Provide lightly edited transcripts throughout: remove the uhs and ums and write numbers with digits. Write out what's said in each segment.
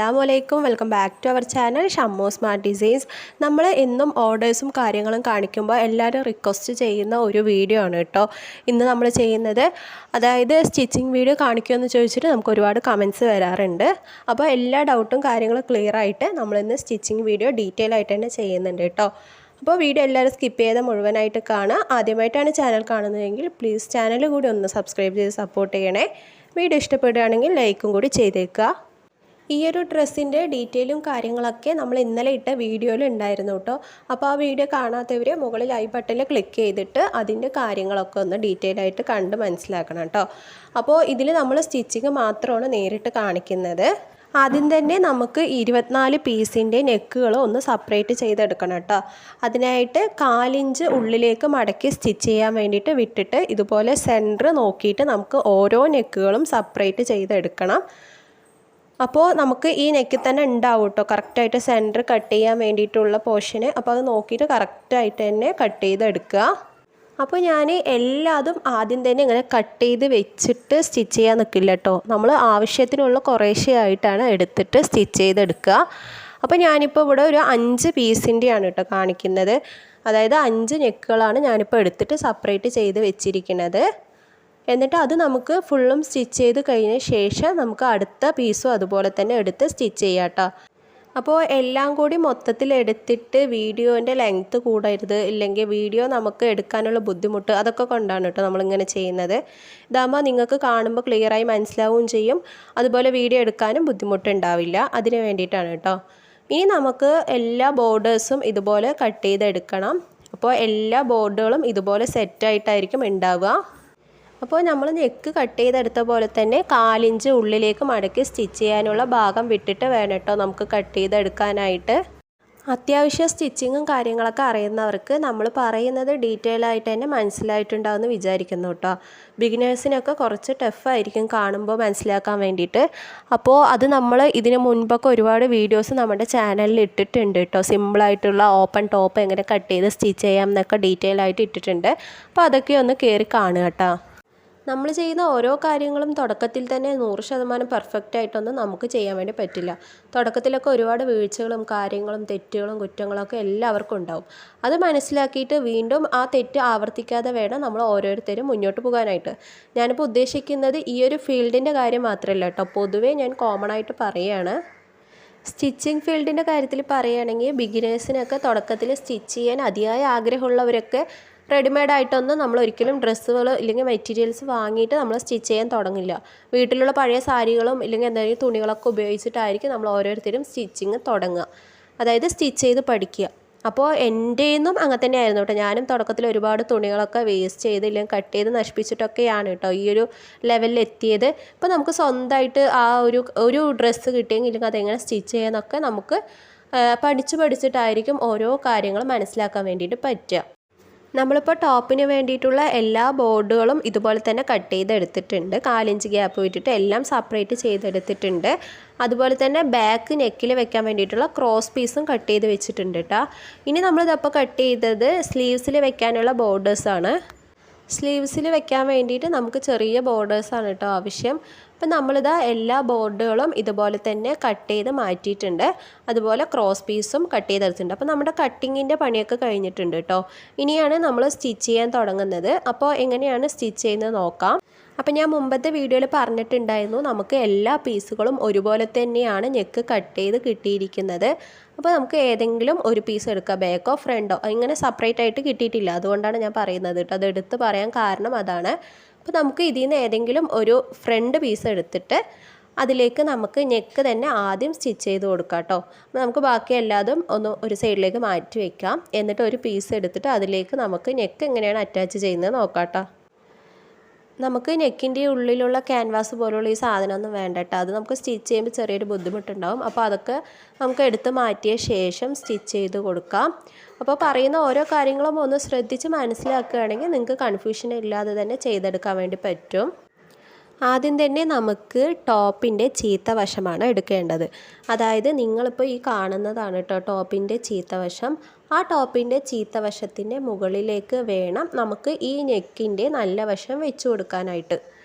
അസ്സലാമു welcome back to our channel Shammu smart designs. നമ്മൾ എന്നും ഓർഡേഴ്സും കാര്യങ്ങളും കാണിക്കുമ്പോൾ എല്ലാവരും റിക്വസ്റ്റ് ചെയ്യുന്ന ഒരു വീഡിയോ ആണ് കേട്ടോ ഇന്ന് നമ്മൾ ചെയ്യുന്നത്. അതായത് സ്റ്റിച്ചിങ് വീഡിയോ കാണിക്കുമെന്ന് ചോദിച്ചിട്ട് നമുക്ക് ഒരുപാട് കമൻറ്റ്സ് വരാറുണ്ട്. അപ്പോൾ എല്ലാ ഡൗട്ടും കാര്യങ്ങളും ക്ലിയർ ആയിട്ട് നമ്മളിന്ന് സ്റ്റിച്ചിങ് വീഡിയോ ഡീറ്റെയിൽ ആയിട്ട് തന്നെ ചെയ്യുന്നുണ്ട് കേട്ടോ. അപ്പോൾ വീഡിയോ എല്ലാവരും സ്കിപ്പ് ചെയ്ത് മുഴുവനായിട്ട് കാണുക. ആദ്യമായിട്ടാണ് ചാനൽ കാണുന്നതെങ്കിൽ പ്ലീസ് ചാനൽ കൂടി ഒന്ന് സബ്സ്ക്രൈബ് ചെയ്ത് സപ്പോർട്ട് ചെയ്യണേ. വീഡിയോ ഇഷ്ടപ്പെടുകയാണെങ്കിൽ ലൈക്കും കൂടി ചെയ്തേക്കുക. ഈ ഒരു ഡ്രസ്സിൻ്റെ ഡീറ്റെയിലും കാര്യങ്ങളൊക്കെ നമ്മൾ ഇന്നലെ ഇട്ട വീഡിയോയിൽ ഉണ്ടായിരുന്നു കേട്ടോ. അപ്പോൾ ആ വീഡിയോ കാണാത്തവർ മുകളിൽ ഐ ബട്ടണിൽ ക്ലിക്ക് ചെയ്തിട്ട് അതിൻ്റെ കാര്യങ്ങളൊക്കെ ഒന്ന് ഡീറ്റെയിൽ ആയിട്ട് കണ്ട് മനസ്സിലാക്കണം കേട്ടോ. അപ്പോൾ ഇതിൽ നമ്മൾ സ്റ്റിച്ചിങ് മാത്രമാണ് നേരിട്ട് കാണിക്കുന്നത്. ആദ്യം തന്നെ നമുക്ക് 24 പീസിൻ്റെ നെക്കുകൾ ഒന്ന് സെപ്പറേറ്റ് ചെയ്തെടുക്കണം കേട്ടോ. അതിനായിട്ട് 1/4 ഇഞ്ച് ഉള്ളിലേക്ക് മടക്കി സ്റ്റിച്ച് ചെയ്യാൻ വേണ്ടിയിട്ട് വിട്ടിട്ട് ഇതുപോലെ സെൻറ്റർ നോക്കിയിട്ട് നമുക്ക് ഓരോ നെക്കുകളും സെപ്പറേറ്റ് ചെയ്തെടുക്കണം. അപ്പോൾ നമുക്ക് ഈ നെക്കിൽ തന്നെ ഉണ്ടാവും കേട്ടോ കറക്റ്റായിട്ട് സെൻറ്റർ കട്ട് ചെയ്യാൻ വേണ്ടിയിട്ടുള്ള പോർഷന്. അപ്പോൾ അത് നോക്കിയിട്ട് കറക്റ്റായിട്ട് തന്നെ കട്ട് ചെയ്തെടുക്കുക. അപ്പോൾ ഞാൻ എല്ലാതും ആദ്യം തന്നെ ഇങ്ങനെ കട്ട് ചെയ്ത് വെച്ചിട്ട് സ്റ്റിച്ച് ചെയ്യാൻ നിൽക്കില്ല കേട്ടോ. നമ്മൾ ആവശ്യത്തിനുള്ള കുറേശ്ശെ ആയിട്ടാണ് എടുത്തിട്ട് സ്റ്റിച്ച് ചെയ്തെടുക്കുക. അപ്പോൾ ഞാനിപ്പോൾ ഇവിടെ ഒരു 5 പീസിൻ്റെയാണ് കേട്ടോ കാണിക്കുന്നത്. അതായത് 5 നെക്കുകളാണ് ഞാനിപ്പോൾ എടുത്തിട്ട് സെപ്പറേറ്റ് ചെയ്ത് വെച്ചിരിക്കുന്നത്. എന്നിട്ട് അത് നമുക്ക് ഫുള്ളും സ്റ്റിച്ച് ചെയ്ത് കഴിഞ്ഞ ശേഷം നമുക്ക് അടുത്ത പീസും അതുപോലെ തന്നെ എടുത്ത് സ്റ്റിച്ച് ചെയ്യാം കേട്ടോ. അപ്പോൾ എല്ലാം കൂടി മൊത്തത്തിൽ എടുത്തിട്ട് വീഡിയോൻ്റെ ലെങ്ത്ത് കൂടരുത്, ഇല്ലെങ്കിൽ വീഡിയോ നമുക്ക് എടുക്കാനുള്ള ബുദ്ധിമുട്ട് അതൊക്കെ കൊണ്ടാണ് കേട്ടോ നമ്മളിങ്ങനെ ചെയ്യുന്നത്. ഇതാകുമ്പോൾ നിങ്ങൾക്ക് കാണുമ്പോൾ ക്ലിയറായി മനസ്സിലാവുകയും ചെയ്യും, അതുപോലെ വീഡിയോ എടുക്കാനും ബുദ്ധിമുട്ടുണ്ടാവില്ല. അതിന് വേണ്ടിയിട്ടാണ് കേട്ടോ. ഇനി നമുക്ക് എല്ലാ ബോർഡേഴ്സും ഇതുപോലെ കട്ട് ചെയ്തെടുക്കണം. അപ്പോൾ എല്ലാ ബോർഡുകളും ഇതുപോലെ സെറ്റായിട്ടായിരിക്കും ഉണ്ടാവുക. അപ്പോൾ നമ്മൾ നെക്ക് കട്ട് ചെയ്തെടുത്ത പോലെ തന്നെ 1/4 ഇഞ്ച് ഉള്ളിലേക്ക് മടക്കി സ്റ്റിച്ച് ചെയ്യാനുള്ള ഭാഗം വിട്ടിട്ട് വേണം കേട്ടോ നമുക്ക് കട്ട് ചെയ്തെടുക്കാനായിട്ട്. അത്യാവശ്യം സ്റ്റിച്ചിങ്ങും കാര്യങ്ങളൊക്കെ അറിയുന്നവർക്ക് നമ്മൾ പറയുന്നത് ഡീറ്റെയിൽ ആയിട്ട് തന്നെ മനസ്സിലായിട്ടുണ്ടാവുമെന്ന് വിചാരിക്കുന്നു കേട്ടോ. ബിഗിനേഴ്സിനൊക്കെ കുറച്ച് ടഫായിരിക്കും കാണുമ്പോൾ മനസ്സിലാക്കാൻ വേണ്ടിയിട്ട്. അപ്പോൾ അത് നമ്മൾ ഇതിന് മുൻപൊക്കെ ഒരുപാട് വീഡിയോസ് നമ്മുടെ ചാനലിൽ ഇട്ടിട്ടുണ്ട് കേട്ടോ. സിമ്പിളായിട്ടുള്ള ഓപ്പൺ ടോപ്പ് എങ്ങനെ കട്ട് ചെയ്ത് സ്റ്റിച്ച് ചെയ്യാം എന്നൊക്കെ ഡീറ്റെയിൽ ആയിട്ട് ഇട്ടിട്ടുണ്ട്. അപ്പോൾ അതൊക്കെ ഒന്ന് കയറി കാണുക കേട്ടോ. നമ്മൾ ചെയ്യുന്ന ഓരോ കാര്യങ്ങളും തുടക്കത്തിൽ തന്നെ 100% പെർഫെക്റ്റ് ആയിട്ടൊന്നും നമുക്ക് ചെയ്യാൻ വേണ്ടി പറ്റില്ല. തുടക്കത്തിലൊക്കെ ഒരുപാട് വീഴ്ചകളും കാര്യങ്ങളും തെറ്റുകളും കുറ്റങ്ങളൊക്കെ എല്ലാവർക്കും ഉണ്ടാവും. അത് മനസ്സിലാക്കിയിട്ട് വീണ്ടും ആ തെറ്റ് ആവർത്തിക്കാതെ വേണം നമ്മൾ ഓരോരുത്തരും മുന്നോട്ട് പോകാനായിട്ട്. ഞാനിപ്പോൾ ഉദ്ദേശിക്കുന്നത് ഈ ഒരു ഫീൽഡിൻ്റെ കാര്യം മാത്രമല്ല കേട്ടോ, പൊതുവേ ഞാൻ കോമൺ ആയിട്ട് പറയുകയാണ്. സ്റ്റിച്ചിങ് ഫീൽഡിൻ്റെ കാര്യത്തിൽ പറയുകയാണെങ്കിൽ ബിഗിനേഴ്സിനൊക്കെ തുടക്കത്തിൽ സ്റ്റിച്ച് ചെയ്യാൻ അതിയായ ആഗ്രഹമുള്ളവരൊക്കെ റെഡിമെയ്ഡായിട്ടൊന്നും നമ്മൾ ഒരിക്കലും ഡ്രസ്സുകൾ ഇല്ലെങ്കിൽ മെറ്റീരിയൽസ് വാങ്ങിയിട്ട് നമ്മൾ സ്റ്റിച്ച് ചെയ്യാൻ തുടങ്ങില്ല. വീട്ടിലുള്ള പഴയ സാരികളും ഇല്ലെങ്കിൽ എന്തെങ്കിലും തുണികളൊക്കെ ഉപയോഗിച്ചിട്ടായിരിക്കും നമ്മൾ ഓരോരുത്തരും സ്റ്റിച്ചിങ് തുടങ്ങുക, അതായത് സ്റ്റിച്ച് ചെയ്ത് പഠിക്കുക. അപ്പോൾ എൻ്റെയൊന്നും അങ്ങനെ തന്നെയായിരുന്നു കേട്ടോ. ഞാനും തുടക്കത്തിൽ ഒരുപാട് തുണികളൊക്കെ വേസ്റ്റ് ചെയ്ത് ഇല്ലെങ്കിൽ കട്ട് ചെയ്ത് നശിപ്പിച്ചിട്ടൊക്കെയാണ് കേട്ടോ ഈ ഒരു ലെവലിൽ എത്തിയത്. ഇപ്പോൾ നമുക്ക് സ്വന്തമായിട്ട് ആ ഒരു ഡ്രസ്സ് കിട്ടിയെങ്കിൽ ഇല്ലെങ്കിൽ അതെങ്ങനെ സ്റ്റിച്ച് ചെയ്യാനൊക്കെ നമുക്ക് പഠിച്ചിട്ടായിരിക്കും ഓരോ കാര്യങ്ങളും മനസ്സിലാക്കാൻ വേണ്ടിയിട്ട് പറ്റുക. നമ്മളിപ്പോൾ ടോപ്പിന് വേണ്ടിയിട്ടുള്ള എല്ലാ ബോർഡുകളും ഇതുപോലെ തന്നെ കട്ട് ചെയ്തെടുത്തിട്ടുണ്ട്. 1/4 ഇഞ്ച് ഗ്യാപ്പ് വിട്ടിട്ട് എല്ലാം സെപ്പറേറ്റ് ചെയ്തെടുത്തിട്ടുണ്ട്. അതുപോലെ തന്നെ ബാക്ക് നെക്കിൽ വെക്കാൻ വേണ്ടിയിട്ടുള്ള ക്രോസ് പീസും കട്ട് ചെയ്ത് വെച്ചിട്ടുണ്ട് കേട്ടോ. ഇനി നമ്മളിതപ്പോൾ കട്ട് ചെയ്തത് സ്ലീവ്സിൽ വെക്കാനുള്ള ബോർഡേഴ്സാണ്. സ്ലീവ്സിൽ വെക്കാൻ വേണ്ടിയിട്ട് നമുക്ക് ചെറിയ ബോർഡേഴ്സാണ് കേട്ടോ ആവശ്യം. അപ്പം നമ്മളിതാ എല്ലാ ബോർഡുകളും ഇതുപോലെ തന്നെ കട്ട് ചെയ്ത് മാറ്റിയിട്ടുണ്ട്. അതുപോലെ ക്രോസ് പീസും കട്ട് ചെയ്തെടുത്തിട്ടുണ്ട്. അപ്പോൾ നമ്മുടെ കട്ടിങ്ങിൻ്റെ പണിയൊക്കെ കഴിഞ്ഞിട്ടുണ്ട് കേട്ടോ. ഇനിയാണ് നമ്മൾ സ്റ്റിച്ച് ചെയ്യാൻ തുടങ്ങുന്നത്. അപ്പോൾ എങ്ങനെയാണ് സ്റ്റിച്ച് ചെയ്യുന്നത് നോക്കാം. അപ്പോൾ ഞാൻ മുമ്പത്തെ വീഡിയോയിൽ പറഞ്ഞിട്ടുണ്ടായിരുന്നു നമുക്ക് എല്ലാ പീസുകളും ഒരുപോലെ തന്നെയാണ് നെക്ക് കട്ട് ചെയ്ത് കിട്ടിയിരിക്കുന്നത്. അപ്പോൾ നമുക്ക് ഏതെങ്കിലും ഒരു പീസ് എടുക്കാം, ബാക്കോ ഫ്രണ്ടോ, ഇങ്ങനെ സെപ്പറേറ്റ് ആയിട്ട് കിട്ടിയിട്ടില്ല. അതുകൊണ്ടാണ് ഞാൻ പറയുന്നത് കേട്ടോ. അത് എടുത്ത് പറയാൻ കാരണം അതാണ്. അപ്പോൾ നമുക്ക് ഇതിൽ നിന്ന് ഏതെങ്കിലും ഒരു ഫ്രണ്ട് പീസ് എടുത്തിട്ട് അതിലേക്ക് നമുക്ക് നെക്ക് തന്നെ ആദ്യം സ്റ്റിച്ച് ചെയ്ത് കൊടുക്കാം കേട്ടോ. അപ്പോൾ നമുക്ക് ബാക്കി എല്ലാതും ഒരു സൈഡിലേക്ക് മാറ്റി വയ്ക്കാം. എന്നിട്ട് ഒരു പീസ് എടുത്തിട്ട് അതിലേക്ക് നമുക്ക് നെക്ക് എങ്ങനെയാണ് അറ്റാച്ച് ചെയ്യുന്നത് നോക്കാം കേട്ടോ. നമുക്ക് നെക്കിൻ്റെ ഉള്ളിലുള്ള ക്യാൻവാസ് പോലുള്ള ഈ സാധനമൊന്നും വേണ്ട കേട്ടോ. അത് നമുക്ക് സ്റ്റിച്ച് ചെയ്യുമ്പോൾ ചെറിയൊരു ബുദ്ധിമുട്ടുണ്ടാവും. അപ്പോൾ അതൊക്കെ നമുക്ക് എടുത്ത് മാറ്റിയ ശേഷം സ്റ്റിച്ച് ചെയ്ത് കൊടുക്കാം. അപ്പോൾ പറയുന്ന ഓരോ കാര്യങ്ങളും ഒന്ന് ശ്രദ്ധിച്ച് മനസ്സിലാക്കുകയാണെങ്കിൽ നിങ്ങൾക്ക് കൺഫ്യൂഷൻ ഇല്ലാതെ തന്നെ ചെയ്തെടുക്കാൻ വേണ്ടി പറ്റും. ആദ്യം തന്നെ നമുക്ക് ടോപ്പിൻ്റെ ചീത്ത വശമാണ് എടുക്കേണ്ടത്. അതായത് നിങ്ങളിപ്പോൾ ഈ കാണുന്നതാണ് കേട്ടോ ടോപ്പിൻ്റെ ചീത്ത വശം. ആ ടോപ്പിൻ്റെ ചീത്ത വശത്തിൻ്റെ മുകളിലേക്ക് വേണം നമുക്ക് ഈ നെക്കിൻ്റെ നല്ല വശം വെച്ച് കൊടുക്കാനായിട്ട്.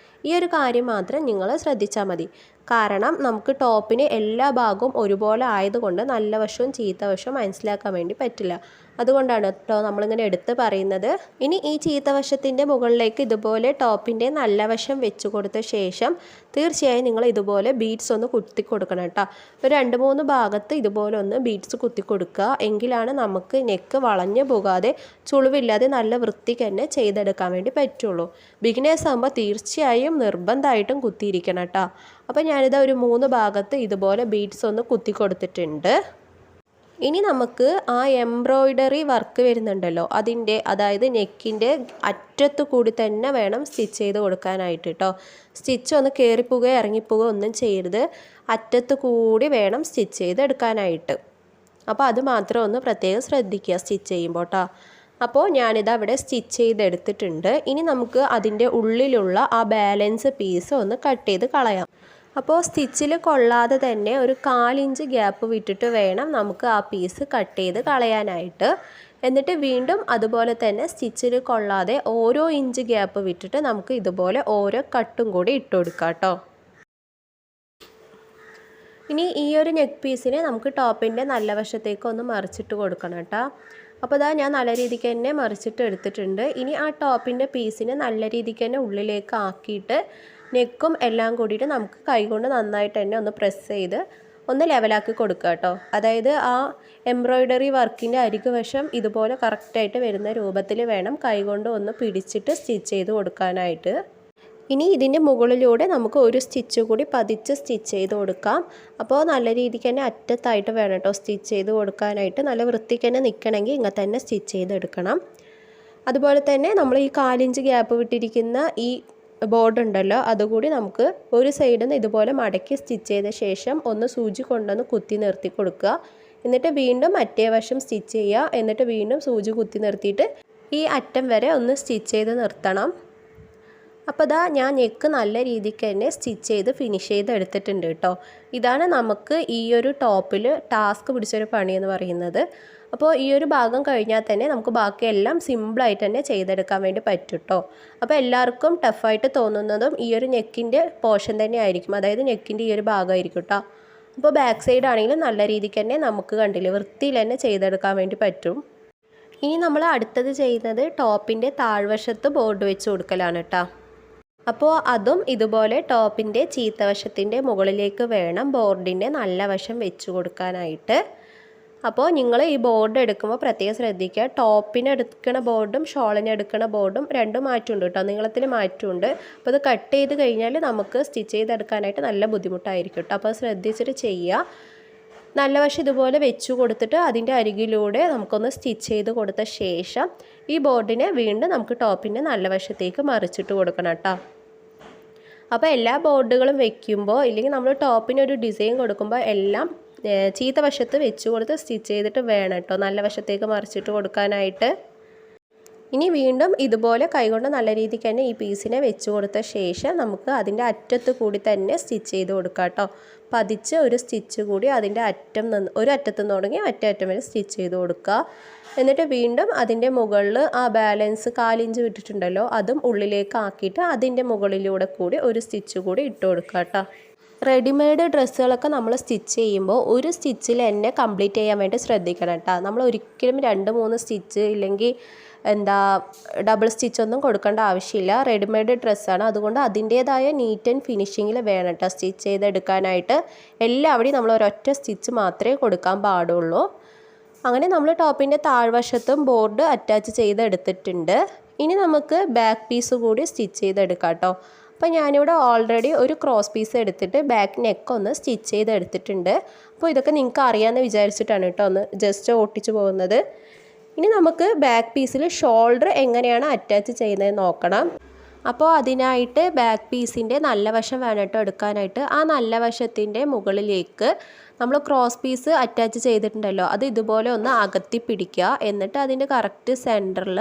ഈ ഒരു കാര്യം മാത്രം നിങ്ങൾ ശ്രദ്ധിച്ചാൽ മതി. കാരണം നമുക്ക് ടോപ്പിന് എല്ലാ ഭാഗവും ഒരുപോലെ ആയതുകൊണ്ട് നല്ല വശവും ചീത്ത വശവും മനസ്സിലാക്കാൻ വേണ്ടി പറ്റില്ല. അതുകൊണ്ടാണ് കേട്ടോ നമ്മളിങ്ങനെ എടുത്ത് പറയുന്നത്. ഇനി ഈ ചീത്ത വശത്തിൻ്റെ മുകളിലേക്ക് ഇതുപോലെ ടോപ്പിൻ്റെ നല്ല വശം വെച്ച് കൊടുത്ത ശേഷം തീർച്ചയായും നിങ്ങൾ ഇതുപോലെ ബീഡ്സ് ഒന്ന് കുത്തി കൊടുക്കണം കേട്ടോ. ഒരു 2-3 ഭാഗത്ത് ഇതുപോലെ ഒന്ന് ബീഡ്സ് കുത്തി കൊടുക്കുക. എങ്കിലാണ് നമുക്ക് നെക്ക് വളഞ്ഞു പോകാതെ ചുളിവില്ലാതെ നല്ല വൃത്തിക്ക് തന്നെ ചെയ്തെടുക്കാൻ വേണ്ടി പറ്റുള്ളൂ. ബിഗിനേഴ്സ് ആകുമ്പോൾ തീർച്ചയായും നിർബന്ധമായിട്ടും കുത്തിയിരിക്കണം കേട്ടോ. അപ്പോൾ ഞാനിത് ഒരു 3 ഭാഗത്ത് ഇതുപോലെ ബീഡ്സ് ഒന്ന് കുത്തി കൊടുത്തിട്ടുണ്ട്. ഇനി നമുക്ക് ആ എംബ്രോയ്ഡറി വർക്ക് വരുന്നുണ്ടല്ലോ അതിൻ്റെ, അതായത് നെക്കിൻ്റെ അറ്റത്ത് കൂടി തന്നെ വേണം സ്റ്റിച്ച് ചെയ്ത് കൊടുക്കാനായിട്ട് കേട്ടോ. സ്റ്റിച്ച് ഒന്ന് കയറിപ്പോവുകയോ ഇറങ്ങിപ്പോവുകയോ ഒന്നും ചെയ്യരുത്. അറ്റത്ത് കൂടി വേണം സ്റ്റിച്ച് ചെയ്തെടുക്കാനായിട്ട്. അപ്പോൾ അത് മാത്രം ഒന്ന് പ്രത്യേകം ശ്രദ്ധിക്കുക സ്റ്റിച്ച് ചെയ്യുമ്പോൾ കേട്ടോ. അപ്പോൾ ഞാനിത് അവിടെ സ്റ്റിച്ച് ചെയ്തെടുത്തിട്ടുണ്ട്. ഇനി നമുക്ക് അതിൻ്റെ ഉള്ളിലുള്ള ആ ബാലൻസ് പീസ് ഒന്ന് കട്ട് ചെയ്ത് കളയാം. അപ്പോൾ സ്റ്റിച്ചിൽ കൊള്ളാതെ തന്നെ ഒരു 1/4 ഇഞ്ച് ഗ്യാപ്പ് വിട്ടിട്ട് വേണം നമുക്ക് ആ പീസ് കട്ട് ചെയ്ത് കളയാനായിട്ട്. എന്നിട്ട് വീണ്ടും അതുപോലെ തന്നെ സ്റ്റിച്ചിൽ കൊള്ളാതെ ഓരോ ഇഞ്ച് ഗ്യാപ്പ് വിട്ടിട്ട് നമുക്ക് ഇതുപോലെ ഓരോ കട്ടും കൂടി ഇട്ട് കൊടുക്കാം കേട്ടോ. ഇനി ഈ ഒരു നെക്ക് പീസിനെ നമുക്ക് ടോപ്പിൻ്റെ നല്ല വശത്തേക്ക് ഒന്ന് മറിച്ചിട്ട് കൊടുക്കണം കേട്ടോ. അപ്പോൾ ഇതാ ഞാൻ നല്ല രീതിക്ക് തന്നെ മറിച്ചിട്ട് എടുത്തിട്ടുണ്ട്. ഇനി ആ ടോപ്പിൻ്റെ പീസിനെ നല്ല രീതിക്ക് തന്നെ ഉള്ളിലേക്ക് ആക്കിയിട്ട് നെക്കും എല്ലാം കൂടിയിട്ട് നമുക്ക് കൈകൊണ്ട് നന്നായിട്ട് തന്നെ ഒന്ന് പ്രസ് ചെയ്ത് ഒന്ന് ലെവലാക്കി കൊടുക്കുക കേട്ടോ. അതായത് ആ എംബ്രോയ്ഡറി വർക്കിൻ്റെ അരികുവശം ഇതുപോലെ കറക്റ്റായിട്ട് വരുന്ന രൂപത്തിൽ വേണം കൈകൊണ്ട് ഒന്ന് പിടിച്ചിട്ട് സ്റ്റിച്ച് ചെയ്ത് കൊടുക്കാനായിട്ട്. ഇനി ഇതിൻ്റെ മുകളിലൂടെ നമുക്ക് ഒരു സ്റ്റിച്ച് കൂടി പതിച്ച് സ്റ്റിച്ച് ചെയ്ത് കൊടുക്കാം. അപ്പോൾ നല്ല രീതിക്ക് തന്നെ അറ്റത്തായിട്ട് വേണം കേട്ടോ സ്റ്റിച്ച് ചെയ്ത് കൊടുക്കാനായിട്ട്. നല്ല വൃത്തിക്ക് തന്നെ നിൽക്കണമെങ്കിൽ ഇങ്ങനെ തന്നെ സ്റ്റിച്ച് ചെയ്തെടുക്കണം. അതുപോലെ തന്നെ നമ്മൾ ഈ 1/4 ഇഞ്ച് ഗ്യാപ്പ് വിട്ടിരിക്കുന്ന ഈ ബോർഡ് ഉണ്ടല്ലോ അതുകൂടി നമുക്ക് ഒരു സൈഡിൽ നിന്ന് ഇതുപോലെ മടക്കി സ്റ്റിച്ച് ചെയ്ത ശേഷം ഒന്ന് സൂചി കൊണ്ടൊന്ന് കുത്തി നിർത്തി കൊടുക്കുക. എന്നിട്ട് വീണ്ടും മറ്റേ വശം സ്റ്റിച്ച് ചെയ്യുക. എന്നിട്ട് വീണ്ടും സൂചി കുത്തി നിർത്തിയിട്ട് ഈ അറ്റം വരെ ഒന്ന് സ്റ്റിച്ച് ചെയ്ത് നിർത്തണം. അപ്പോൾ ഇതാ ഞാൻ നെക്ക് നല്ല രീതിക്ക് തന്നെ സ്റ്റിച്ച് ചെയ്ത് ഫിനിഷ് ചെയ്ത് എടുത്തിട്ടുണ്ട് കേട്ടോ. ഇതാണ് നമുക്ക് ഈ ഒരു ടോപ്പിൽ ടാസ്ക് പിടിച്ചൊരു പണി എന്ന് പറയുന്നത്. അപ്പോൾ ഈ ഒരു ഭാഗം കഴിഞ്ഞാൽ തന്നെ നമുക്ക് ബാക്കിയെല്ലാം സിമ്പിളായിട്ട് തന്നെ ചെയ്തെടുക്കാൻ വേണ്ടി പറ്റും കേട്ടോ. അപ്പോൾ എല്ലാവർക്കും ടഫായിട്ട് തോന്നുന്നതും ഈ ഒരു നെക്കിൻ്റെ പോർഷൻ തന്നെ ആയിരിക്കും, അതായത് നെക്കിൻ്റെ ഈ ഒരു ഭാഗമായിരിക്കും കേട്ടോ. അപ്പോൾ ബാക്ക് സൈഡ് ആണെങ്കിലും നല്ല രീതിക്ക് തന്നെ നമുക്ക് കണ്ടില്ലേ വൃത്തിയിൽ തന്നെ ചെയ്തെടുക്കാൻ വേണ്ടി പറ്റും. ഇനി നമ്മൾ അടുത്തത് ചെയ്യുന്നത് ടോപ്പിൻ്റെ താഴ്വശത്ത് ബോർഡ് വെച്ച് കൊടുക്കലാണ് കേട്ടോ. അപ്പോൾ അതും ഇതുപോലെ ടോപ്പിൻ്റെ ചീത്തവശത്തിൻ്റെ മുകളിലേക്ക് വേണം ബോർഡിൻ്റെ നല്ല വശം വെച്ച് കൊടുക്കാനായിട്ട്. അപ്പോൾ നിങ്ങൾ ഈ ബോർഡ് എടുക്കുമ്പോൾ പ്രത്യേകം ശ്രദ്ധിക്കുക. ടോപ്പിന് എടുക്കുന്ന ബോർഡും ഷോളിന് എടുക്കുന്ന ബോർഡും രണ്ടും മാറ്റമുണ്ട് കേട്ടോ, നീളത്തിൽ മാറ്റമുണ്ട്. അപ്പോൾ അത് കട്ട് ചെയ്ത് കഴിഞ്ഞാൽ നമുക്ക് സ്റ്റിച്ച് ചെയ്തെടുക്കാനായിട്ട് നല്ല ബുദ്ധിമുട്ടായിരിക്കും കേട്ടോ. അപ്പോൾ ശ്രദ്ധിച്ചിട്ട് ചെയ്യുക. നല്ല വശം ഇതുപോലെ വെച്ച് കൊടുത്തിട്ട് അതിൻ്റെ അരികിലൂടെ നമുക്കൊന്ന് സ്റ്റിച്ച് ചെയ്ത് കൊടുത്ത ശേഷം ഈ ബോർഡിനെ വീണ്ടും നമുക്ക് ടോപ്പിൻ്റെ നല്ല വശത്തേക്ക് മറിച്ചിട്ട് കൊടുക്കണം കേട്ടോ. അപ്പോൾ എല്ലാ ബോർഡുകളും വെക്കുമ്പോൾ ഇല്ലെങ്കിൽ നമ്മൾ ടോപ്പിനൊരു ഡിസൈൻ കൊടുക്കുമ്പോൾ എല്ലാം ചീത്ത വശത്ത് വെച്ച് കൊടുത്ത് സ്റ്റിച്ച് ചെയ്തിട്ട് വേണം കേട്ടോ നല്ല വശത്തേക്ക് മറിച്ചിട്ട് കൊടുക്കാനായിട്ട്. ഇനി വീണ്ടും ഇതുപോലെ കൈകൊണ്ട് നല്ല രീതിക്ക് തന്നെ ഈ പീസിനെ വെച്ച് കൊടുത്ത ശേഷം നമുക്ക് അതിൻ്റെ അറ്റത്ത് കൂടി തന്നെ സ്റ്റിച്ച് ചെയ്ത് കൊടുക്കാം കേട്ടോ. പതിച്ച് ഒരു സ്റ്റിച്ച് കൂടി അതിൻ്റെ ഒരു അറ്റത്ത് നിന്ന് തുടങ്ങി മറ്റേ അറ്റം വരെ സ്റ്റിച്ച് ചെയ്ത് കൊടുക്കുക. എന്നിട്ട് വീണ്ടും അതിൻ്റെ മുകളിൽ ആ ബാലൻസ് 1/4 ഇഞ്ച് വിട്ടിട്ടുണ്ടല്ലോ അതും ഉള്ളിലേക്ക് ആക്കിയിട്ട് അതിൻ്റെ മുകളിലൂടെ കൂടി ഒരു സ്റ്റിച്ച് കൂടി ഇട്ട് കൊടുക്കുക കേട്ടോ. റെഡിമെയ്ഡ് ഡ്രസ്സുകളൊക്കെ നമ്മൾ സ്റ്റിച്ച് ചെയ്യുമ്പോൾ ഒരു സ്റ്റിച്ചിൽ തന്നെ കംപ്ലീറ്റ് ചെയ്യാൻ വേണ്ടി ശ്രദ്ധിക്കണം കേട്ടോ. നമ്മൾ ഒരിക്കലും 2-3 സ്റ്റിച്ച് ഇല്ലെങ്കിൽ ഡബിൾ സ്റ്റിച്ചൊന്നും കൊടുക്കേണ്ട ആവശ്യമില്ല. റെഡിമെയ്ഡ് ഡ്രസ്സാണ്, അതുകൊണ്ട് അതിൻ്റേതായ നീറ്റ് ആൻഡ് ഫിനിഷിങ്ങിൽ വേണം കേട്ടോ സ്റ്റിച്ച് ചെയ്തെടുക്കാനായിട്ട്. എല്ലാവിടെയും നമ്മൾ ഒരൊറ്റ സ്റ്റിച്ച് മാത്രമേ കൊടുക്കാൻ പാടുള്ളൂ. അങ്ങനെ നമ്മൾ ടോപ്പിൻ്റെ താഴ്വശത്തും ബോർഡ് അറ്റാച്ച് ചെയ്തെടുത്തിട്ടുണ്ട്. ഇനി നമുക്ക് ബാക്ക് പീസ് കൂടി സ്റ്റിച്ച് ചെയ്തെടുക്കാം കേട്ടോ. അപ്പോൾ ഞാനിവിടെ ഓൾറെഡി ഒരു ക്രോസ് പീസ് എടുത്തിട്ട് ബാക്ക് നെക്ക് ഒന്ന് സ്റ്റിച്ച് ചെയ്തെടുത്തിട്ടുണ്ട്. അപ്പോൾ ഇതൊക്കെ നിങ്ങൾക്ക് അറിയാമെന്ന് വിചാരിച്ചിട്ടാണ് കേട്ടോ ഒന്ന് ജസ്റ്റ് ഒട്ടിച്ച് പോകുന്നത്. ഇനി നമുക്ക് ബാക്ക് പീസിൽ ഷോൾഡർ എങ്ങനെയാണ് അറ്റാച്ച് ചെയ്യുന്നത് നോക്കണം. അപ്പോൾ അതിനായിട്ട് ബാക്ക് പീസിൻ്റെ നല്ല വശം വേണം കേട്ടോ എടുക്കാനായിട്ട്. ആ നല്ല വശത്തിൻ്റെ മുകളിലേക്ക് നമ്മൾ ക്രോസ് പീസ് അറ്റാച്ച് ചെയ്തിട്ടുണ്ടല്ലോ അത് ഇതുപോലെ ഒന്ന് അകത്തി പിടിക്കുക. എന്നിട്ട് അതിൻ്റെ കറക്റ്റ് സെൻറ്ററിൽ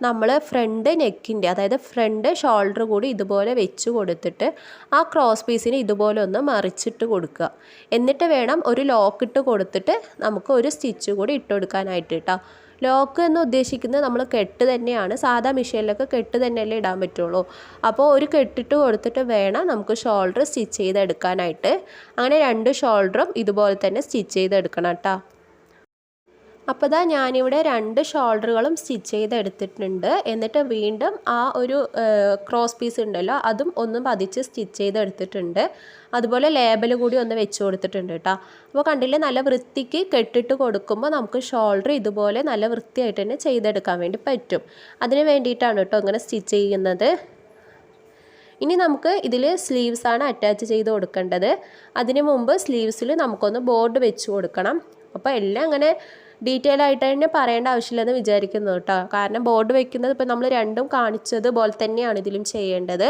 നമ്മൾ ഫ്രണ്ട് നെക്കിൻ്റെ അതായത് ഫ്രണ്ട് ഷോൾഡർ കൂടി ഇതുപോലെ വെച്ച് കൊടുത്തിട്ട് ആ ക്രോസ് പീസിന് ഇതുപോലെ ഒന്ന് മറിച്ചിട്ട് കൊടുക്കുക. എന്നിട്ട് വേണം ഒരു ലോക്ക് ഇട്ട് കൊടുത്തിട്ട് നമുക്ക് ഒരു സ്റ്റിച്ച് കൂടി ഇട്ട് കൊടുക്കാനായിട്ട് കേട്ടോ. ലോക്ക് എന്ന് ഉദ്ദേശിക്കുന്നത് നമ്മൾ കെട്ട് തന്നെയാണ്. സാധാ മെഷീനിലൊക്കെ കെട്ട് തന്നെയല്ലേ ഇടാൻ പറ്റുള്ളൂ. അപ്പോൾ ഒരു കെട്ടിട്ട് കൊടുത്തിട്ട് വേണം നമുക്ക് ഷോൾഡർ സ്റ്റിച്ച് ചെയ്തെടുക്കാനായിട്ട്. അങ്ങനെ 2 ഷോൾഡറും ഇതുപോലെ തന്നെ സ്റ്റിച്ച് ചെയ്തെടുക്കണം കേട്ടോ. അപ്പോൾ ദാ ഞാനിവിടെ 2 ഷോൾഡറുകളും സ്റ്റിച്ച് ചെയ്തെടുത്തിട്ടുണ്ട്. എന്നിട്ട് വീണ്ടും ആ ഒരു ക്രോസ് പീസ് ഉണ്ടല്ലോ അതും ഒന്ന് പതിച്ച് സ്റ്റിച്ച് ചെയ്തെടുത്തിട്ടുണ്ട്. അതുപോലെ ലേബൽ കൂടി ഒന്ന് വെച്ച് കൊടുത്തിട്ടുണ്ട് കേട്ടോ. അപ്പോൾ കണ്ടില്ലേ, നല്ല വൃത്തിക്ക് കെട്ടിട്ട് കൊടുക്കുമ്പോൾ നമുക്ക് ഷോൾഡർ ഇതുപോലെ നല്ല വൃത്തിയായിട്ട് തന്നെ ചെയ്തെടുക്കാൻ വേണ്ടി പറ്റും. അതിന് വേണ്ടിയിട്ടാണ് കേട്ടോ ഇങ്ങനെ സ്റ്റിച്ച് ചെയ്യുന്നത്. ഇനി നമുക്ക് ഇതിൽ സ്ലീവ്സാണ് അറ്റാച്ച് ചെയ്ത് കൊടുക്കേണ്ടത്. അതിന് മുമ്പ് സ്ലീവ്സിൽ നമുക്കൊന്ന് ബോർഡ് വെച്ച് കൊടുക്കണം. അപ്പോൾ എല്ലാം അങ്ങനെ ഡീറ്റെയിൽ ആയിട്ട് തന്നെ പറയേണ്ട ആവശ്യമില്ലെന്ന് വിചാരിക്കുന്നു കേട്ടോ. കാരണം ബോർഡ് വെക്കുന്നത് ഇപ്പോൾ നമ്മൾ രണ്ടും കാണിച്ചത് പോലെ തന്നെയാണ് ഇതിലും ചെയ്യേണ്ടത്.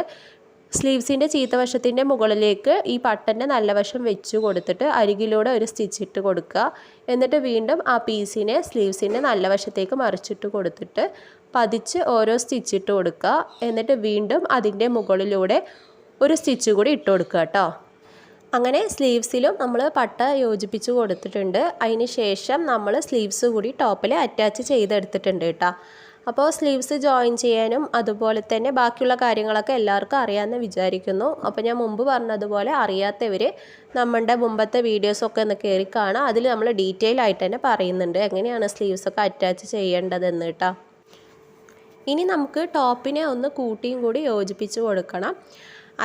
സ്ലീവ്സിൻ്റെ ചീത്തവശത്തിൻ്റെ മുകളിലേക്ക് ഈ പട്ടൻ്റെ നല്ല വശം വെച്ച് കൊടുത്തിട്ട് അരികിലൂടെ ഒരു സ്റ്റിച്ച് ഇട്ട് കൊടുക്കുക. എന്നിട്ട് വീണ്ടും ആ പീസിനെ സ്ലീവ്സിൻ്റെ നല്ല വശത്തേക്ക് മറിച്ചിട്ട് കൊടുത്തിട്ട് പതിച്ച് ഓരോ സ്റ്റിച്ച് ഇട്ട് കൊടുക്കുക. എന്നിട്ട് വീണ്ടും അതിൻ്റെ മുകളിലൂടെ ഒരു സ്റ്റിച്ച് കൂടി ഇട്ട് കൊടുക്കുക കേട്ടോ. അങ്ങനെ സ്ലീവ്സിലും നമ്മൾ പട്ട യോജിപ്പിച്ച് കൊടുത്തിട്ടുണ്ട്. അതിന് ശേഷം നമ്മൾ സ്ലീവ്സ് കൂടി ടോപ്പിൽ അറ്റാച്ച് ചെയ്തെടുത്തിട്ടുണ്ട് കേട്ടോ. അപ്പോൾ സ്ലീവ്സ് ജോയിൻ ചെയ്യാനും അതുപോലെ തന്നെ ബാക്കിയുള്ള കാര്യങ്ങളൊക്കെ എല്ലാവർക്കും അറിയാമെന്ന് വിചാരിക്കുന്നു. അപ്പോൾ ഞാൻ മുമ്പ് പറഞ്ഞതുപോലെ അറിയാത്തവർ നമ്മളുടെ മുമ്പത്തെ വീഡിയോസൊക്കെ ഒന്ന് കയറി കാണാം. അതിൽ നമ്മൾ ഡീറ്റെയിൽ ആയിട്ട് തന്നെ പറയുന്നുണ്ട് എങ്ങനെയാണ് സ്ലീവ്സൊക്കെ അറ്റാച്ച് ചെയ്യേണ്ടതെന്ന് കേട്ടോ. ഇനി നമുക്ക് ടോപ്പിനെ ഒന്ന് കൂട്ടിയും കൂടി യോജിപ്പിച്ച് കൊടുക്കണം.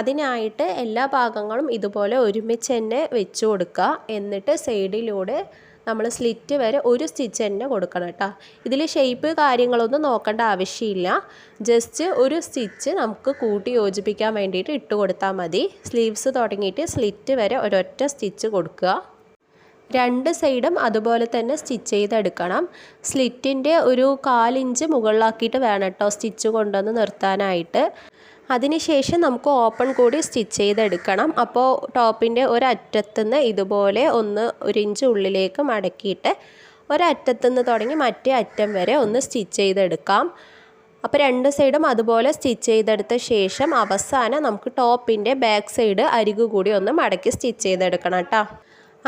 അതിനായിട്ട് എല്ലാ ഭാഗങ്ങളും ഇതുപോലെ ഒരുമിച്ച് തന്നെ വെച്ച് കൊടുക്കുക. എന്നിട്ട് സൈഡിലൂടെ നമ്മൾ സ്ലിറ്റ് വരെ ഒരു സ്റ്റിച്ച് തന്നെ കൊടുക്കണം കേട്ടോ. ഇതിൽ ഷേപ്പ് കാര്യങ്ങളൊന്നും നോക്കേണ്ട ആവശ്യമില്ല. ജസ്റ്റ് ഒരു സ്റ്റിച്ച് നമുക്ക് കൂട്ടി യോജിപ്പിക്കാൻ വേണ്ടിയിട്ട് ഇട്ട് കൊടുത്താൽ മതി. സ്ലീവ്സ് തുടങ്ങിയിട്ട് സ്ലിറ്റ് വരെ ഒരൊറ്റ സ്റ്റിച്ച് കൊടുക്കുക. 2 സൈഡും അതുപോലെ തന്നെ സ്റ്റിച്ച് ചെയ്തെടുക്കണം. സ്ലിറ്റിൻ്റെ ഒരു 1/4 ഇഞ്ച് മുകളിലാക്കിയിട്ട് വേണം കേട്ടോ സ്റ്റിച്ച് കൊണ്ടുവന്ന് നിർത്താനായിട്ട്. അതിനുശേഷം നമുക്ക് ഓപ്പൺ കൂടി സ്റ്റിച്ച് ചെയ്തെടുക്കണം. അപ്പോൾ ടോപ്പിൻ്റെ ഒരറ്റത്തുനിന്ന് ഇതുപോലെ 1 ഇഞ്ച് ഉള്ളിലേക്ക് മടക്കിയിട്ട് ഒരറ്റത്തുനിന്ന് തുടങ്ങി മറ്റേ അറ്റം വരെ ഒന്ന് സ്റ്റിച്ച് ചെയ്തെടുക്കാം. അപ്പോൾ 2 സൈഡും അതുപോലെ സ്റ്റിച്ച് ചെയ്തെടുത്ത ശേഷം അവസാനം നമുക്ക് ടോപ്പിൻ്റെ ബാക്ക് സൈഡ് അരികു കൂടി ഒന്ന് മടക്കി സ്റ്റിച്ച് ചെയ്തെടുക്കണം കേട്ടോ.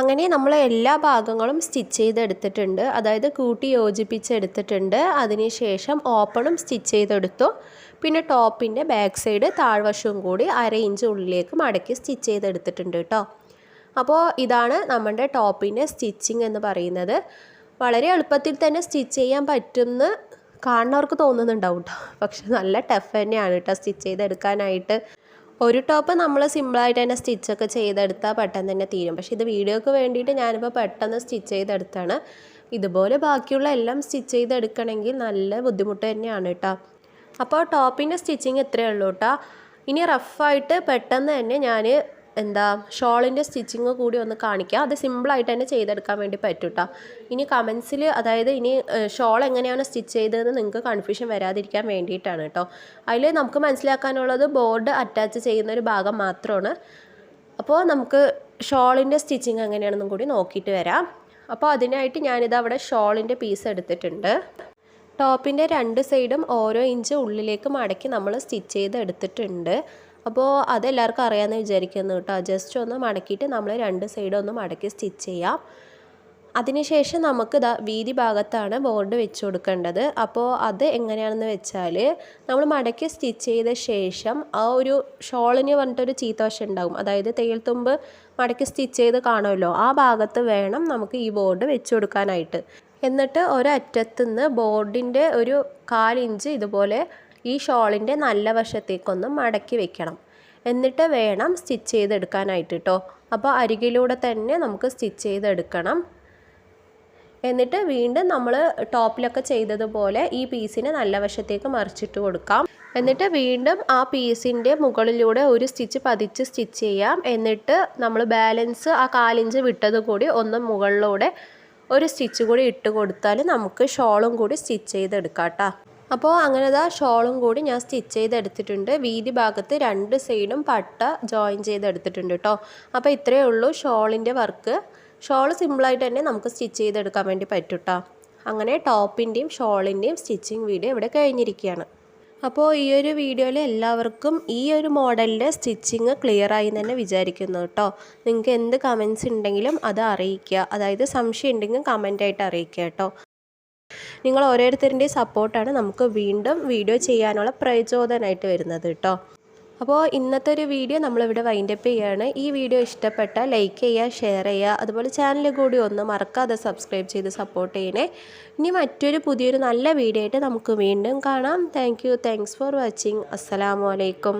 അങ്ങനെ നമ്മൾ എല്ലാ ഭാഗങ്ങളും സ്റ്റിച്ച് ചെയ്തെടുത്തിട്ടുണ്ട്. അതായത് കൂട്ടി യോജിപ്പിച്ചെടുത്തിട്ടുണ്ട്. അതിനുശേഷം ഓപ്പണും സ്റ്റിച്ച് ചെയ്തെടുത്തു. പിന്നെ ടോപ്പിൻ്റെ ബാക്ക് സൈഡ് താഴ്വശവും കൂടി 1/2 ഇഞ്ച് ഉള്ളിലേക്ക് മടക്കി സ്റ്റിച്ച് ചെയ്തെടുത്തിട്ടുണ്ട് കേട്ടോ. അപ്പോൾ ഇതാണ് നമ്മുടെ ടോപ്പിൻ്റെ സ്റ്റിച്ചിങ് എന്ന് പറയുന്നത്. വളരെ എളുപ്പത്തിൽ തന്നെ സ്റ്റിച്ച് ചെയ്യാൻ പറ്റുമെന്ന് കാണുന്നവർക്ക് തോന്നുന്നുണ്ടാവും കേട്ടോ. പക്ഷെ നല്ല ടഫ് തന്നെയാണ് കേട്ടോ സ്റ്റിച്ച് ചെയ്തെടുക്കാനായിട്ട്. ഒരു ടോപ്പ് നമ്മൾ സിമ്പിളായിട്ട് തന്നെ സ്റ്റിച്ചൊക്കെ ചെയ്തെടുത്താൽ പെട്ടെന്ന് തന്നെ തീരും. പക്ഷേ ഇത് വീഡിയോക്ക് വേണ്ടിയിട്ട് ഞാനിപ്പോൾ പെട്ടെന്ന് സ്റ്റിച്ച് ചെയ്തെടുത്താണ്. ഇതുപോലെ ബാക്കിയുള്ള എല്ലാം സ്റ്റിച്ച് ചെയ്തെടുക്കണമെങ്കിൽ നല്ല ബുദ്ധിമുട്ട് തന്നെയാണ് കേട്ടോ. അപ്പോൾ ടോപ്പിൻ്റെ സ്റ്റിച്ചിങ് ഇത്രയേ ഉള്ളൂ കേട്ടോ. ഇനി റഫായിട്ട് പെട്ടെന്ന് തന്നെ ഞാൻ ഷോളിൻ്റെ സ്റ്റിച്ചിങ് കൂടി ഒന്ന് കാണിക്കാം. അത് സിമ്പിളായിട്ട് തന്നെ ചെയ്തെടുക്കാൻ വേണ്ടി പറ്റും കേട്ടോ. ഇനി കമൻസിൽ അതായത് ഇനി ഷോൾ എങ്ങനെയാണ് സ്റ്റിച്ച് ചെയ്തതെന്ന് നിങ്ങൾക്ക് കൺഫ്യൂഷൻ വരാതിരിക്കാൻ വേണ്ടിയിട്ടാണ് കേട്ടോ. അതിൽ നമുക്ക് മനസ്സിലാക്കാനുള്ളത് ബോർഡ് അറ്റാച്ച് ചെയ്യുന്നൊരു ഭാഗം മാത്രമാണ്. അപ്പോൾ നമുക്ക് ഷോളിൻ്റെ സ്റ്റിച്ചിങ് എങ്ങനെയാണെന്നും കൂടി നോക്കിയിട്ട് വരാം. അപ്പോൾ അതിനായിട്ട് ഞാനിത് അവിടെ ഷോളിൻ്റെ പീസ് എടുത്തിട്ടുണ്ട്. ടോപ്പിൻ്റെ 2 സൈഡും ഓരോ ഇഞ്ച് ഉള്ളിലേക്ക് മടക്കി നമ്മൾ സ്റ്റിച്ച് ചെയ്ത് എടുത്തിട്ടുണ്ട്. അപ്പോൾ അതെല്ലാവർക്കും അറിയാമെന്ന് വിചാരിക്കുന്നു കേട്ടോ. ജസ്റ്റ് ഒന്ന് മടക്കിയിട്ട് നമ്മൾ 2 സൈഡും ഒന്ന് മടക്കി സ്റ്റിച്ച് ചെയ്യാം. അതിനുശേഷം നമുക്ക് വീതി ഭാഗത്താണ് ബോർഡ് വെച്ച് കൊടുക്കേണ്ടത്. അപ്പോൾ അത് എങ്ങനെയാണെന്ന് വെച്ചാൽ നമ്മൾ മടക്കി സ്റ്റിച്ച് ചെയ്ത ശേഷം ആ ഒരു ഷോളിന് പറഞ്ഞിട്ടൊരു ചീത്തവശം ഉണ്ടാകും. അതായത് തയ്യൽ തുമ്പ് മടക്കി സ്റ്റിച്ച് ചെയ്ത് കാണുമല്ലോ, ആ ഭാഗത്ത് വേണം നമുക്ക് ഈ ബോർഡ് വെച്ച് കൊടുക്കാനായിട്ട്. എന്നിട്ട് ഒരറ്റത്തുനിന്ന് ബോർഡിൻ്റെ ഒരു 1/4 ഇഞ്ച് ഇതുപോലെ ഈ ഷോളിൻ്റെ നല്ല വശത്തേക്കൊന്ന് മടക്കി വെക്കണം. എന്നിട്ട് വേണം സ്റ്റിച്ച് ചെയ്തെടുക്കാനായിട്ട് കേട്ടോ. അപ്പോൾ അരികിലൂടെ തന്നെ നമുക്ക് സ്റ്റിച്ച് ചെയ്തെടുക്കണം. എന്നിട്ട് വീണ്ടും നമ്മൾ ടോപ്പിലൊക്കെ ചെയ്തതുപോലെ ഈ പീസിനെ നല്ല വശത്തേക്ക് മറിച്ചിട്ട് കൊടുക്കാം. എന്നിട്ട് വീണ്ടും ആ പീസിൻ്റെ മുകളിലൂടെ ഒരു സ്റ്റിച്ച് പതിച്ച് സ്റ്റിച്ച് ചെയ്യാം. എന്നിട്ട് നമ്മൾ ബാലൻസ് ആ 1/4 ഇഞ്ച് വിട്ടത് കൂടി ഒന്ന് മുകളിലൂടെ ഒരു സ്റ്റിച്ച് കൂടി ഇട്ട് കൊടുത്താൽ നമുക്ക് ഷോളും കൂടി സ്റ്റിച്ച് ചെയ്തെടുക്കാം കേട്ടോ. അപ്പോൾ അങ്ങനെ ഷോളും കൂടി ഞാൻ സ്റ്റിച്ച് ചെയ്തെടുത്തിട്ടുണ്ട്. വീതി ഭാഗത്ത് 2 സൈഡും പട്ട ജോയിൻ ചെയ്തെടുത്തിട്ടുണ്ട് കേട്ടോ. അപ്പോൾ ഇത്രയേ ഉള്ളൂ ഷോളിൻ്റെ വർക്ക്. ഷോൾ സിമ്പിളായിട്ട് തന്നെ നമുക്ക് സ്റ്റിച്ച് ചെയ്തെടുക്കാൻ വേണ്ടി പറ്റും കേട്ടോ. അങ്ങനെ ടോപ്പിൻ്റെയും ഷോളിൻ്റെയും സ്റ്റിച്ചിങ് വീഡിയോ ഇവിടെ കഴിഞ്ഞിരിക്കുകയാണ്. അപ്പോൾ ഈ ഒരു വീഡിയോയിൽ എല്ലാവർക്കും ഈ ഒരു മോഡലിൻ്റെ സ്റ്റിച്ചിങ് ക്ലിയറായി തന്നെ വിചാരിക്കുന്നു കേട്ടോ. നിങ്ങൾക്ക് എന്ത് കമൻസ് ഉണ്ടെങ്കിലും അത് അറിയിക്കുക. അതായത് സംശയം ഉണ്ടെങ്കിൽ കമൻ്റായിട്ട് അറിയിക്കുക കേട്ടോ. നിങ്ങൾ ഓരോരുത്തരുടെയും സപ്പോർട്ടാണ് നമുക്ക് വീണ്ടും വീഡിയോ ചെയ്യാനുള്ള പ്രചോദനമായിട്ട് വരുന്നത് കേട്ടോ. അപ്പോൾ ഇന്നത്തെ ഒരു വീഡിയോ നമ്മളിവിടെ വൈൻഡപ്പ് ചെയ്യുകയാണ്. ഈ വീഡിയോ ഇഷ്ടപ്പെട്ടാൽ ലൈക്ക് ചെയ്യുക, ഷെയർ ചെയ്യുക, അതുപോലെ ചാനൽ കൂടി ഒന്ന് മറക്കാതെ സബ്സ്ക്രൈബ് ചെയ്ത് സപ്പോർട്ട് ചെയ്യണേ. ഇനി പുതിയൊരു നല്ല വീഡിയോ ആയിട്ട് നമുക്ക് വീണ്ടും കാണാം. Thanks for watching. അസ്സലാമു അലൈക്കും.